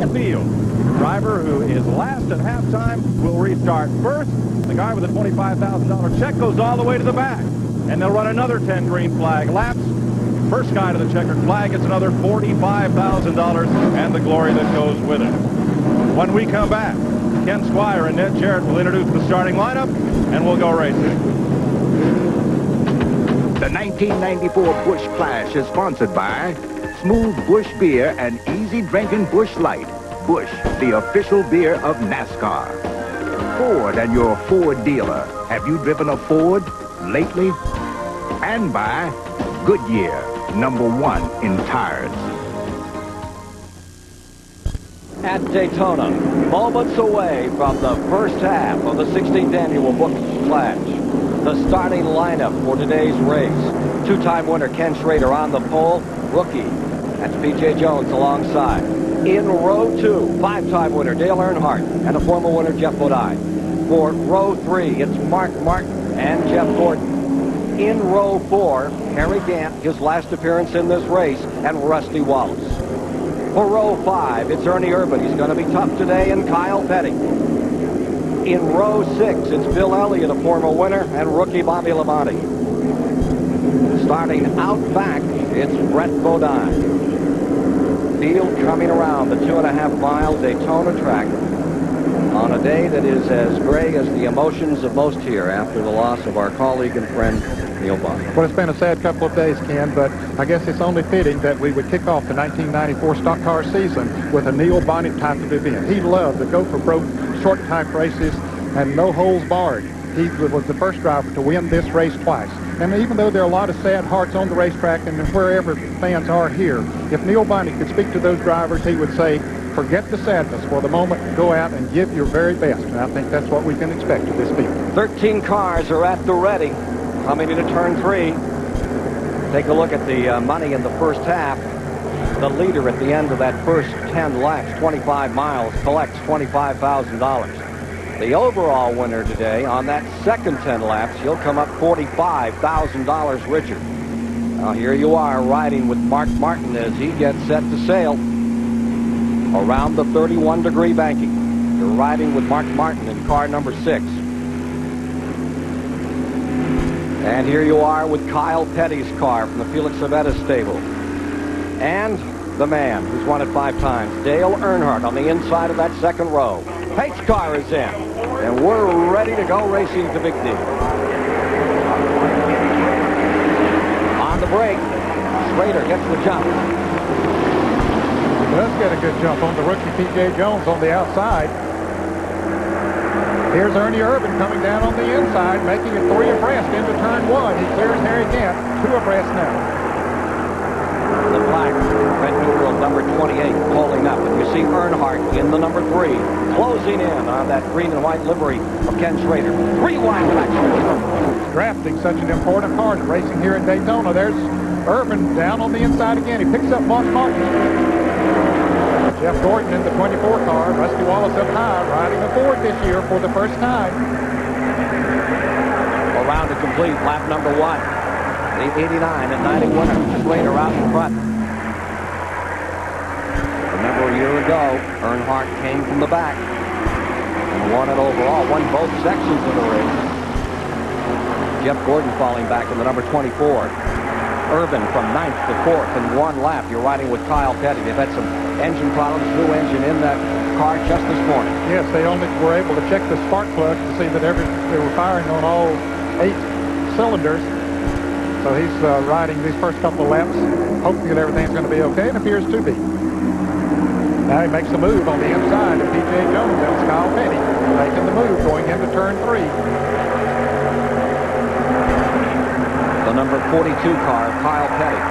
field. The driver who is last at halftime will restart first. The guy with a $25,000 check goes all the way to the back. And they'll run another 10 green flag laps. First guy to the checkered flag gets another $45,000 and the glory that goes with it. When we come back, Ken Squire and Ned Jarrett will introduce the starting lineup, and we'll go racing. The 1994 Busch Clash is sponsored by Smooth Busch Beer and Easy Drinking Busch Light. Busch, the official beer of NASCAR. Ford and your Ford dealer. Have you driven a Ford lately? And by Goodyear, #1 in tires. At Daytona, moments away from the first half of the 16th annual Busch Clash. The starting lineup for today's race. Two-time winner Ken Schrader on the pole. Rookie, that's P.J. Jones alongside. In row 2, five-time winner Dale Earnhardt and a former winner Jeff Bodine. For row 3, it's Mark Martin and Jeff Gordon. In row 4, Harry Gant, his last appearance in this race, and Rusty Wallace. For row 5, it's Ernie Irvan. He's going to be tough today, and Kyle Petty. In row 6, it's Bill Elliott, a former winner, and rookie Bobby Labonte. Starting out back, it's Brett Bodine. Field coming around the 2.5-mile Daytona track on a day that is as gray as the emotions of most here after the loss of our colleague and friend Neil Bonnett. Well, it's been a sad couple of days, Ken, but I guess it's only fitting that we would kick off the 1994 stock car season with a Neil Bonnett type of event. He loved to go for broke, short type races and no holes barred. He was the first driver to win this race twice. And even though there are a lot of sad hearts on the racetrack and wherever fans are here, if Neil Bonnett could speak to those drivers, he would say, forget the sadness for the moment, go out and give your very best. And I think that's what we can expect of this field. 13 cars are at the ready, coming into turn 3. Take a look at the money in the first half. The leader at the end of that first 10 laps, 25 miles, collects $25,000. The overall winner today on that second 10 laps, he'll come up $45,000 richer. Now here you are riding with Mark Martin as he gets set to sail around the 31-degree banking. You're riding with Mark Martin in car number 6. And here you are with Kyle Petty's car from the Felix Cervetta stable. And the man who's won it 5 times, Dale Earnhardt, on the inside of that second row. Pate's car is in, and we're ready to go racing to Big D. On the break, Schrader gets the jump. He does get a good jump on the rookie P.J. Jones on the outside. Here's Ernie Irvan coming down on the inside, making it 3 abreast into turn 1. He clears Harry Gant, 2 abreast now. The black red numeral number 28 pulling up, and you see Earnhardt in the number 3 closing in on that green and white livery of Ken Schrader. 3 wide back. Drafting such an important part of racing here at Daytona. There's Irvan down on the inside again. He picks up Mark Martin. Jeff Gordon in the 24 car. Rusty Wallace up high, riding a Ford this year for the first time. Around to complete, lap number 1. The 89 and 90 winner, Schrader out in front. Remember a year ago, Earnhardt came from the back and won it overall, won both sections of the race. Jeff Gordon falling back in the number 24. Irvan from 9th to 4th in 1 lap. You're riding with Kyle Petty. They've had some engine problems, new engine in that car just this morning. Yes, they only were able to check the spark plug to see that they were firing on all 8 cylinders. So he's riding these first couple of laps, hoping that everything's going to be okay, and appears to be. Now he makes a move on the inside of P.J. Jones. That's Kyle Petty making the move going into turn 3. The number 42 car, Kyle Petty,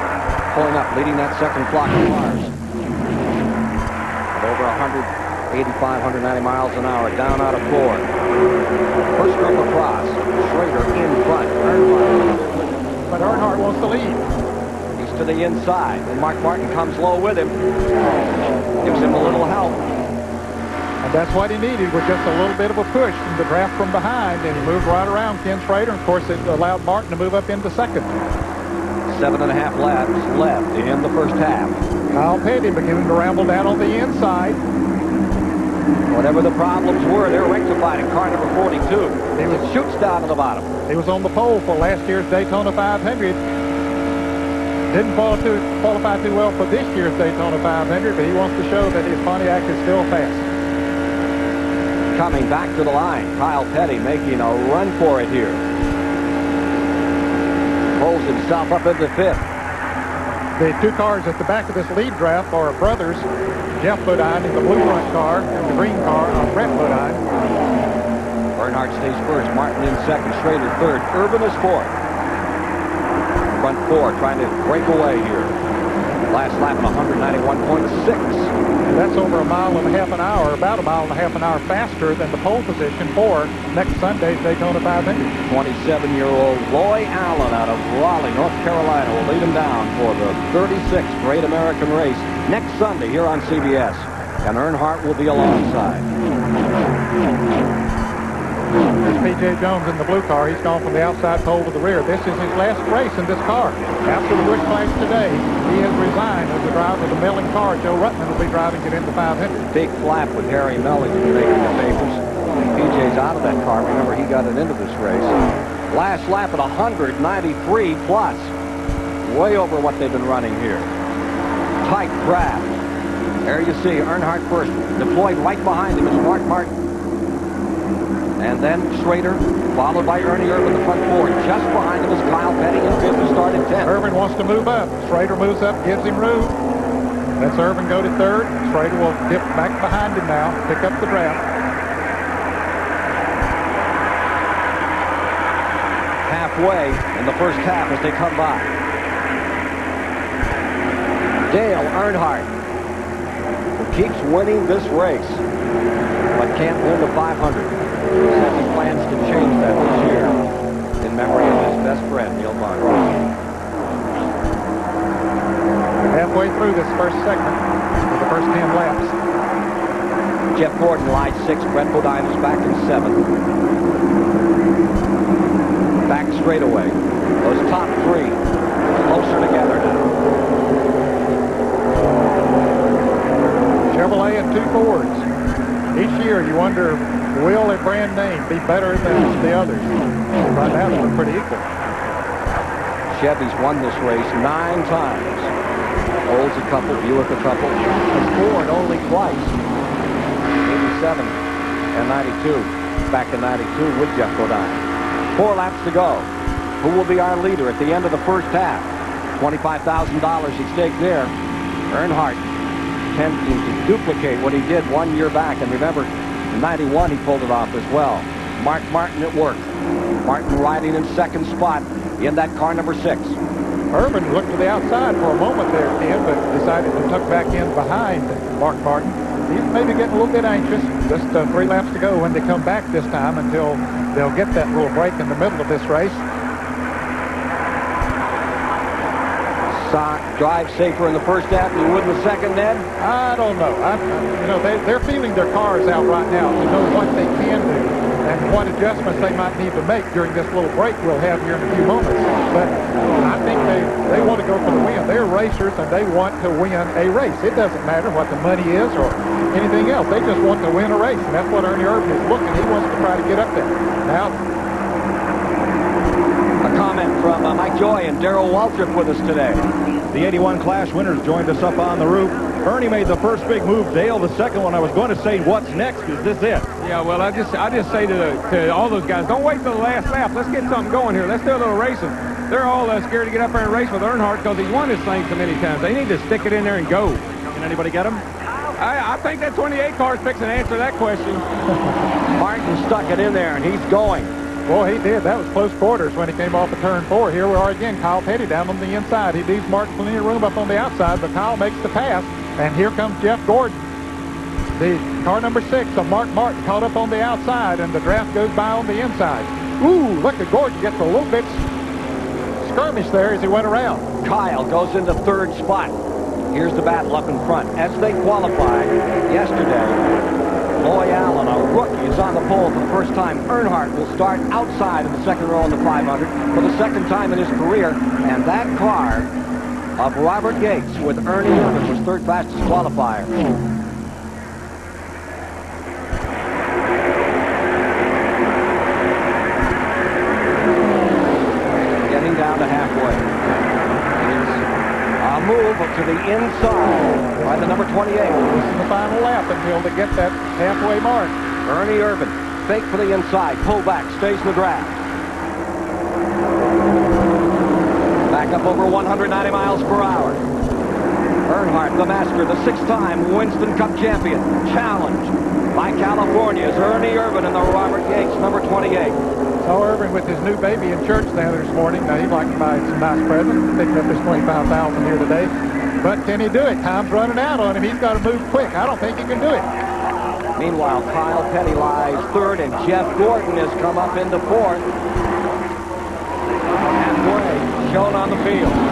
pulling up, leading that second flock of cars. At over 185, 190 miles an hour, down out of 4. First group across, Schrader in front. But Earnhardt wants to lead. He's to the inside, and Mark Martin comes low with him. Gives him a little help. And that's what he needed, was just a little bit of a push from the draft from behind, and he moved right around Ken Schrader. And of course, it allowed Martin to move up into second. 7.5 laps left in the first half. Kyle Petty beginning to ramble down on the inside. Whatever the problems were, they're rectified in car number 42. It shoots down to the bottom. He was on the pole for last year's Daytona 500. Didn't qualify too well for this year's Daytona 500, but he wants to show that his Pontiac is still fast. Coming back to the line, Kyle Petty making a run for it here. Pulls himself up into fifth. The two cars at the back of this lead draft are brothers, Jeff Bodine in the blue front car and the green car on Brett Bodine. Earnhardt stays first, Martin in second, Schrader third, Urban is fourth. Front four trying to break away here. Last lap at 191.6. That's over a mile and a half an hour, about a mile and a half an hour faster than the pole position for next Sunday's Daytona 500. 27-year-old Loy Allen out of Raleigh, North Carolina will lead him down for the 36th Great American Race next Sunday here on CBS. And Earnhardt will be alongside. There's P.J. Jones in the blue car. He's gone from the outside pole to the rear. This is his last race in this car. After the Busch Clash today, he has resigned as the driver of the Melling car. Joe Ruttman will be driving it in the 500. Big flap with Harry Melling making the papers. P.J.'s out of that car. Remember, he got it into this race. Last lap at 193 plus. Way over what they've been running here. Tight draft. There you see Earnhardt first. Deployed right behind him is Mark Martin. And then Schrader, followed by Ernie Irvin, the front four. Just behind him is Kyle Petty in fifth to start at 10th. Irvin wants to move up. Schrader moves up, gives him room. Lets Irvin go to third. Schrader will dip back behind him now, pick up the draft. Halfway in the first half as they come by. Dale Earnhardt, who keeps winning this race, but can't win the 500. Says he plans to change that this year in memory of his best friend, Neil Barnes. Halfway through this first segment, for the first 10 laps. Jeff Gordon lies 6th. Brett Bodine is back in 7th. Back straight away. Those top three closer together now. Chevrolet and two Fords. Each year you wonder, will a brand name be better than the others? Right now they're pretty equal. Chevy's won this race 9 times. Olds a couple, Buick a couple. And Ford only twice. 87 and 92. Back in 92 with Jeff Bodine. 4 laps to go. Who will be our leader at the end of the first half? $25,000 at stake there. Earnhardt attempting to duplicate what he did 1 year back. And remember, in 91 he pulled it off as well. Mark Martin at work. Martin riding in second spot in that car number 6. Irvin looked to the outside for a moment there, Ken, but decided to tuck back in behind Mark Martin. He's maybe getting a little bit anxious. Just 3 laps to go when they come back this time until they'll get that little break in the middle of this race. Drive safer in the first half than you would in the second, Ned? I don't know. They're feeling their cars out right now to know what they can do and what adjustments they might need to make during this little break we'll have here in a few moments. But I think they want to go for the win. They're racers and they want to win a race. It doesn't matter what the money is or anything else. They just want to win a race, and that's what Ernie Irvin is looking. He wants to try to get up there. Now, a comment from Mike Joy and Darrell Waltrip with us today. The 81 Clash winners joined us up on the roof. Ernie made the first big move. Dale, the second one. I was going to say, what's next? Is this it? Yeah, well, I just say to all those guys, don't wait till the last lap. Let's get something going here. Let's do a little racing. They're all scared to get up there and race with Earnhardt because he's won this thing so many times. They need to stick it in there and go. Can anybody get him? I think that 28 car is fixing to answer that question. Martin stuck it in there, and he's going. Boy, he did. That was close quarters when he came off of turn 4. Here we are again. Kyle Petty down on the inside. He leaves Mark plenty of room up on the outside, but Kyle makes the pass. And here comes Jeff Gordon. The car number 6 of Mark Martin caught up on the outside, and the draft goes by on the inside. Ooh, look at Gordon gets a little bit skirmish there as he went around. Kyle goes into third spot. Here's the battle up in front. As they qualified yesterday, Loy Allen, a rookie, is on the pole for the first time. Earnhardt will start outside in the second row in the 500 for the second time in his career. And that car of Robert Yates with Ernie Irvin was third fastest qualifier. to the inside by the number 28. This is the final lap until they get that halfway mark. Ernie Irvan, fake for the inside, pull back, stays in the draft. Back up over 190 miles per hour. Earnhardt, the master, the six-time Winston Cup champion, challenged by California's Ernie Irvan and the Robert Yates, number 28. Saw Irvin with his new baby in church down there this morning. Now, he'd like to buy some nice presents, picking up his $25,000 here today. But can he do it? Time's running out on him. He's got to move quick. I don't think he can do it. Meanwhile, Kyle Petty lies third, and Jeff Gordon has come up into fourth. Halfway, shown on the field.